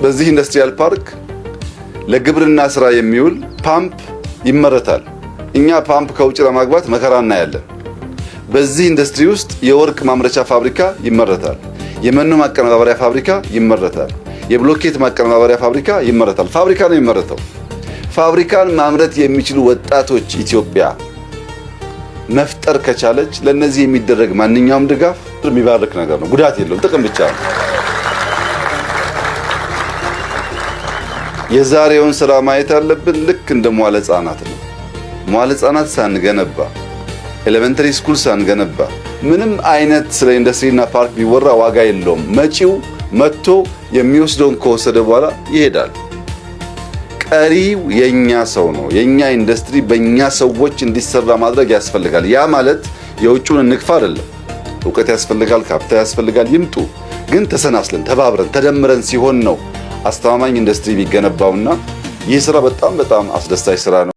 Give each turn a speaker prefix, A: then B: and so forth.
A: በዚህ ኢንዱስትሪያል ፓርክ ለግብርና ስራ የሚውል ፓምፕ ይመረታል። እኛ ፓምፕ ከውጭ ለማግባት መከራ እናያለን። በዚህ ኢንዱስትሪ ውስጥ የወርቅ ማምረቻ ፋብሪካ ይመረታል። የመኖ ማቀነባበሪያ ፋብሪካ ይመረታል። የብሎኬት ማቀነባበሪያ ፋብሪካ ይመረታል። ፋብሪካ ነው የሚመረተው። ፋብሪካን ማምረት የሚችሉ ወጣቶች ኢትዮጵያ መፍጠር ከቻለች ለነዚህ የሚደረግ ማንኛውም ድጋፍ የሚባርክ ነገር ነው። ጉዳት የለውም፣ ጥቅም ብቻ ነው። የዛሬውን ስራ ማየት ያለብን ልክ እንደ መዋለ ሕፃናት ነው። መዋለ ሕፃናት ሳንገነባ ኤሌመንተሪ ስኩል ሳንገነባ ምንም አይነት ስለ ኢንዱስትሪና ፓርክ ቢወራ ዋጋ የለውም። መጪው መጥቶ የሚወስደውን ከወሰደ በኋላ ይሄዳል። ቀሪው የኛ ሰው ነው። የኛ ኢንዱስትሪ በእኛ ሰዎች እንዲሰራ ማድረግ ያስፈልጋል። ያ ማለት የውጭውን እንክፋ አይደለም። እውቀት ያስፈልጋል፣ ካፒታል ያስፈልጋል። ይምጡ፣ ግን ተሰናስለን ተባብረን ተደምረን ሲሆን ነው አስተማማኝ ኢንዱስትሪ የሚገነባውና ይህ ስራ በጣም አስደሳች ስራ ነው።